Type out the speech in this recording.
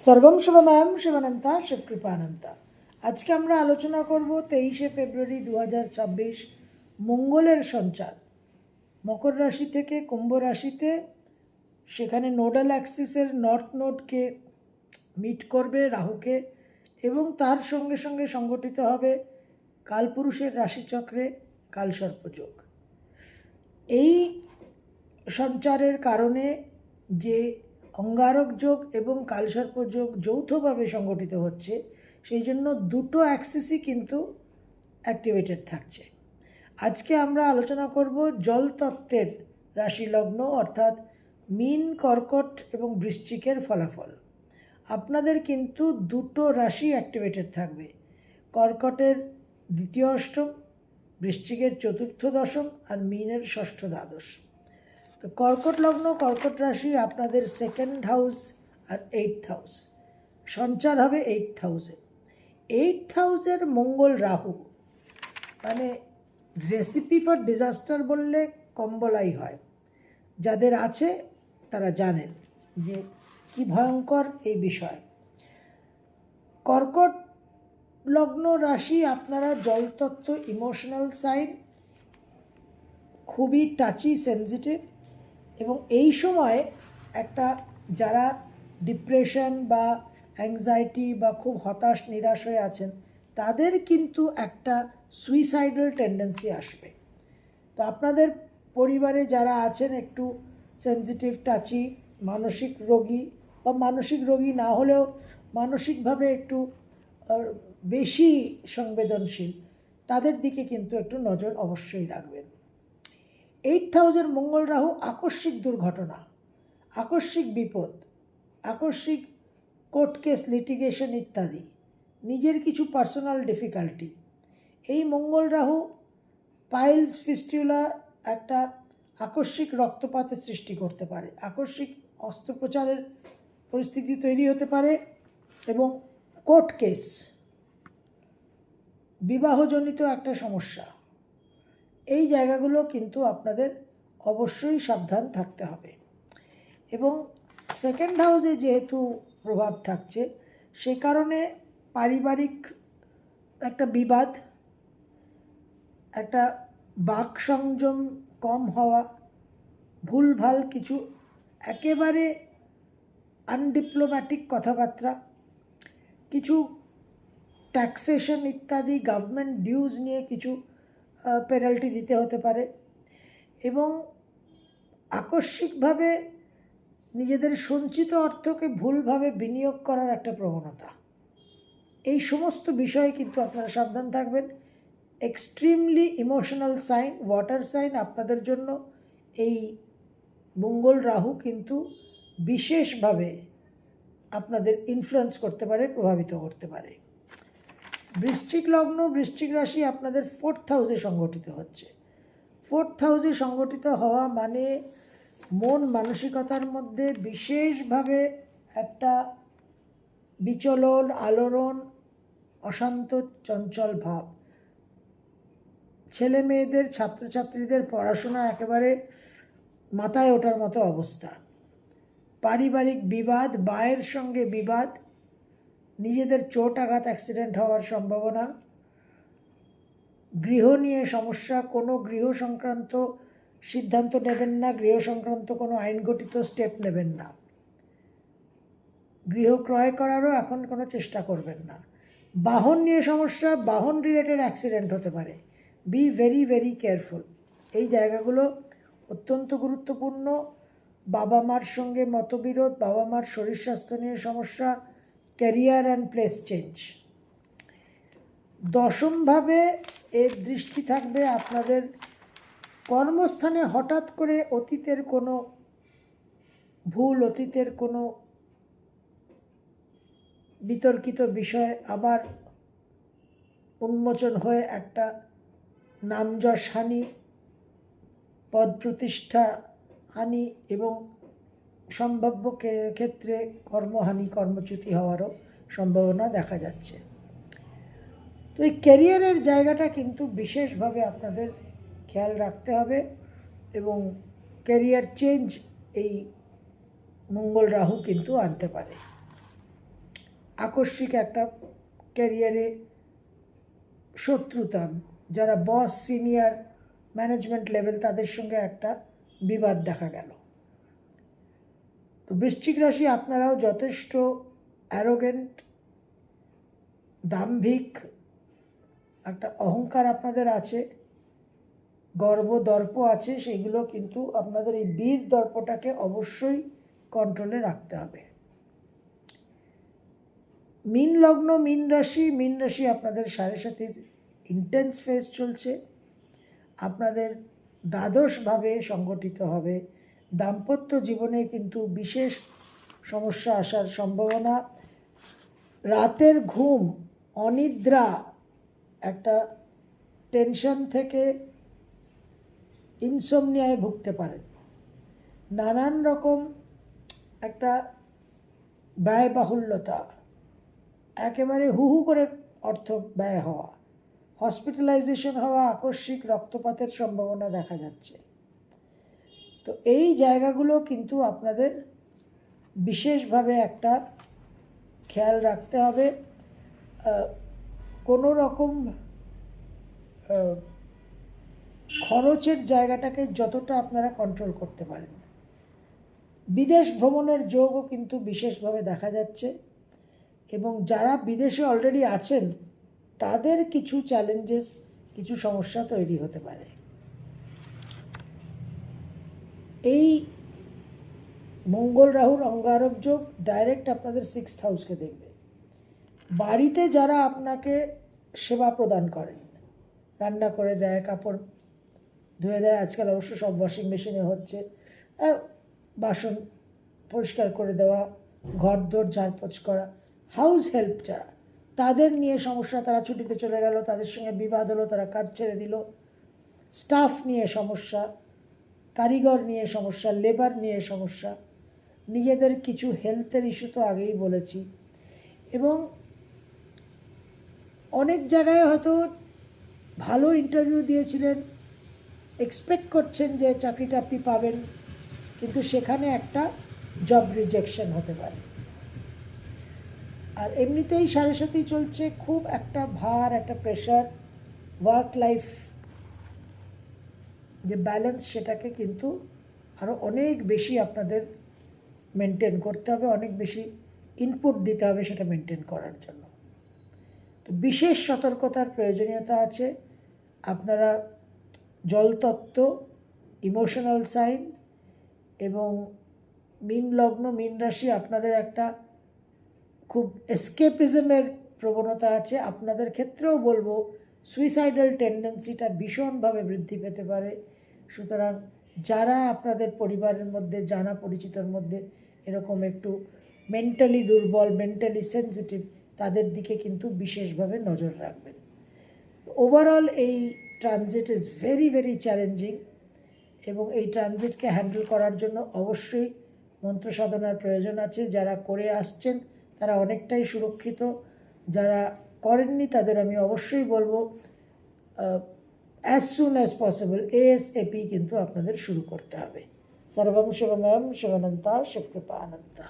সর্বম শুভময়ম শিবানন্তা শিবকৃপানন্তা। আজকে আমরা আলোচনা করব 23শে ফেব্রুয়ারি 2026 মঙ্গলের সঞ্চার মকর রাশি থেকে কুম্ভ রাশিতে। সেখানে নোডাল অ্যাক্সিসের নর্থ নোডকে মিট করবে রাহুকে, এবং তার সঙ্গে সঙ্গে সংগঠিত হবে কালপুরুষের রাশিচক্রে কালসর্পযোগ। এই সঞ্চারের কারণে যে অঙ্গারক যোগ এবং কালসর্পযোগ যৌথভাবে সংগঠিত হচ্ছে, সেই জন্য দুটো অ্যাক্সিসই কিন্তু অ্যাক্টিভেটেড থাকছে। আজকে আমরা আলোচনা করব জলতত্ত্বের রাশিলগ্ন অর্থাৎ মীন, কর্কট এবং বৃশ্চিকের ফলাফল। আপনাদের কিন্তু দুটো রাশি অ্যাক্টিভেটেড থাকবে, কর্কটের দ্বিতীয় অষ্টম, বৃশ্চিকের চতুর্থ দশম আর মীনের ষষ্ঠ দ্বাদশ। তো কর্কট লগ্ন, কর্কট রাশি আপনাদের সেকেন্ড হাউস আর 8th হাউস। সঞ্চার হবে 8th হাউসে। 8th হাউসের মঙ্গল রাহু মানে রেসিপি ফর ডিজাস্টার বললে কম বলাই হয়। যাদের আছে তারা জানেন যে কি ভয়ঙ্কর এই বিষয়। কর্কট লগ্ন রাশি আপনারা জলতত্ত্ব, ইমোশনাল সাইন, খুবই টাচি, সেন্সিটিভ, এবং এই সময় একটা যারা ডিপ্রেশন বা অ্যাংজাইটি বা খুব হতাশ নিরাশ হয়ে আছেন, তাদের কিন্তু একটা সুইসাইডাল টেন্ডেন্সি আসবে। তো আপনাদের পরিবারে যারা আছেন একটু সেন্সিটিভ, টাচি, মানসিক রোগী বা মানসিক রোগী না হলেও মানসিকভাবে একটু বেশি সংবেদনশীল, তাদের দিকে কিন্তু একটু নজর অবশ্যই রাখবেন। 8th হাউসের মঙ্গল রাহু আকস্মিক দুর্ঘটনা, আকস্মিক বিপদ, আকস্মিক কোর্ট কেস, লিটিগেশন ইত্যাদি, নিজের কিছু পার্সোনাল ডিফিকাল্টি। এই মঙ্গল রাহু পাইলস, ফিস্টুলা, একটা আকস্মিক রক্তপাতের সৃষ্টি করতে পারে, আকস্মিক অস্ত্রোপচারের পরিস্থিতি তৈরি হতে পারে, এবং কোর্ট কেস, বিবাহজনিত একটা সমস্যা, এই জায়গাগুলো কিন্তু আপনাদের অবশ্যই সাবধান থাকতে হবে। এবং সেকেন্ড হাউসে যেহেতু প্রভাব থাকছে, সে কারণে পারিবারিক একটা বিবাদ, একটা বাক সংযম কম হওয়া, ভুলভাল কিছু একেবারে আনডিপ্লোম্যাটিক কথাবার্তা, কিছু ট্যাক্সেশন ইত্যাদি, গভর্নমেন্ট ডিউজ নিয়ে কিছু পেনাল্টি দিতে হতে পারে, এবং আকস্মিকভাবে নিজেদের সঞ্চিত অর্থকে ভুলভাবে বিনিয়োগ করার একটা প্রবণতা। এই সমস্ত বিষয়ে কিন্তু আপনারা সাবধান থাকবেন। Extremely emotional sign, water sign, আপনাদের জন্য এই মঙ্গল রাহু কিন্তু বিশেষভাবে আপনাদের ইনফ্লুয়েন্স করতে পারে, প্রভাবিত করতে পারে। বৃশ্চিক লগ্ন, বৃশ্চিক রাশি আপনাদের 4th হাউসে সংগঠিত হচ্ছে। 4th হাউসে সংগঠিত হওয়া মানে মন মানসিকতার মধ্যে বিশেষভাবে একটা বিচলন, আলোড়ন, অশান্ত চঞ্চল ভাব। ছেলে মেয়েদের, ছাত্রছাত্রীদের পড়াশোনা একেবারে মাথায় ওঠার মতো অবস্থা। পারিবারিক বিবাদ, বায়ের সঙ্গে বিবাদ, নিজেদের চোট আঘাত, অ্যাক্সিডেন্ট হওয়ার সম্ভাবনা, গৃহ নিয়ে সমস্যা, কোনো গৃহ সংক্রান্ত সিদ্ধান্ত নেবেন না, গৃহ সংক্রান্ত কোনো আইনগঠিত স্টেপ নেবেন না, গৃহ ক্রয় করারও এখন কোনো চেষ্টা করবেন না। বাহন নিয়ে সমস্যা, বাহন রিলেটেড অ্যাক্সিডেন্ট হতে পারে, বি ভেরি ভেরি কেয়ারফুল। এই জায়গাগুলো অত্যন্ত গুরুত্বপূর্ণ। বাবা মার সঙ্গে মতবিরোধ, বাবা মার শরীর স্বাস্থ্য নিয়ে সমস্যা, ক্যারিয়ার অ্যান্ড প্লেস চেঞ্জ। দশমভাবে এর দৃষ্টি থাকবে আপনাদের কর্মস্থানে। হঠাৎ করে অতীতের কোনো ভুল, অতীতের কোনো বিতর্কিত বিষয় আবার উন্মোচন হয়ে একটা নামযশ হানি, পদ প্রতিষ্ঠা হানি, এবং সম্ভাব্য ক্ষেত্রে কর্মহানি, কর্মচ্যুতি হওয়ারও সম্ভাবনা দেখা যাচ্ছে। তো এই ক্যারিয়ারের জায়গাটা কিন্তু বিশেষভাবে আপনাদের খেয়াল রাখতে হবে, এবং ক্যারিয়ার চেঞ্জ এই মঙ্গল রাহু কিন্তু আনতে পারে। আকস্মিক একটা ক্যারিয়ারে শত্রুতা, যারা বস সিনিয়র ম্যানেজমেন্ট লেভেল তাদের সঙ্গে একটা বিবাদ দেখা গেল। তো বৃশ্চিক রাশি আপনারাও যথেষ্ট অ্যারোগেন্ট, দাম্ভিক, একটা অহংকার আপনাদের আছে, গর্ব দর্প আছে, সেগুলো কিন্তু আপনাদের এই বীর দর্পটাকে অবশ্যই কন্ট্রোলে রাখতে হবে। মীন লগ্ন মীন রাশি আপনাদের সাড়ে সাতির ইন্টেন্স ফেজ চলছে। আপনাদের দ্বাদশভাবে সংগঠিত হবে। দাম্পত্য জীবনে কিন্তু বিশেষ সমস্যা আসার সম্ভাবনা, রাতের ঘুম, অনিদ্রা, একটা টেনশন থেকে ইনসোমনিয়ায় ভুগতে পারেন। নানান রকম একটা ব্যয়বাহুল্যতা, একেবারে হু করে অর্থ ব্যয় হওয়া, হসপিটালাইজেশন হওয়া, আকস্মিক রক্তপাতের সম্ভাবনা দেখা যাচ্ছে। তো এই জায়গাগুলো কিন্তু আপনাদের বিশেষভাবে একটা খেয়াল রাখতে হবে। কোনো রকম খরচের জায়গাটাকে যতটা আপনারা কন্ট্রোল করতে পারেন। বিদেশ ভ্রমণের যোগও কিন্তু বিশেষভাবে দেখা যাচ্ছে, এবং যারা বিদেশে অলরেডি আছেন তাদের কিছু চ্যালেঞ্জেস, কিছু সমস্যা তৈরি হতে পারে। এই মঙ্গল রাহুর অঙ্গারক যোগ ডাইরেক্ট আপনাদের 6th হাউসকে দেখবে। বাড়িতে যারা আপনাকে সেবা প্রদান করেন, রান্না করে দেয়, কাপড় ধুয়ে দেয়, আজকাল অবশ্য সব ওয়াশিং মেশিনে হচ্ছে, বাসন পরিষ্কার করে দেওয়া, ঘর দোর ঝাড়পোছ করা, হাউস হেল্প যারা, তাদের নিয়ে সমস্যা, তারা ছুটিতে চলে গেল, তাদের সঙ্গে বিবাদ হলো, তারা কাজ ছেড়ে দিল, স্টাফ নিয়ে সমস্যা, কারিগর নিয়ে সমস্যা, লেবার নিয়ে সমস্যা, নিজেদের কিছু হেলথের ইস্যু তো আগেই বলেছি। এবং অনেক জায়গায় হয়তো ভালো ইন্টারভিউ দিয়েছিলেন, এক্সপেক্ট করছেন যে চাকরিটা আপনি পাবেন, কিন্তু সেখানে একটা জব রিজেকশন হতে পারে। আর এমনিতেই সাড়ে সাথেই চলছে, খুব একটা ভার, একটা প্রেশার, ওয়ার্ক লাইফ যে ব্যালেন্স, সেটাকে কিন্তু আরও অনেক বেশি আপনাদের মেনটেন করতে হবে, অনেক বেশি ইনপুট দিতে হবে সেটা মেনটেন করার জন্য। তো বিশেষ সতর্কতার প্রয়োজনীয়তা আছে। আপনারা জলতত্ত্ব, ইমোশনাল সাইন এবং মীন লগ্ন মীন রাশি আপনাদের একটা খুব এসকেপিজমের প্রবণতা আছে। আপনাদের ক্ষেত্রেও বলবো সুইসাইডাল টেন্ডেন্সিটা ভীষণভাবে বৃদ্ধি পেতে পারে। সুতরাং যারা আপনাদের পরিবারের মধ্যে, জানা পরিচিতর মধ্যে এরকম একটু মেন্টালি দুর্বল, মেন্টালি সেন্সিটিভ, তাদের দিকে কিন্তু বিশেষভাবে নজর রাখবেন। ওভারঅল এই transit is very very challenging, এবং এই ট্রানজিটকে হ্যান্ডেল করার জন্য অবশ্যই মন্ত্র সাধনার প্রয়োজন আছে। যারা করে আসছেন তারা অনেকটাই সুরক্ষিত, যারা করেননি তাদের আমি অবশ্যই বলবো as soon as possible, ASAP কিন্তু আপনাদের শুরু করতে হবে। সর্বম শিবময়ম শিবানন্তা শিবকৃপা অনন্তা।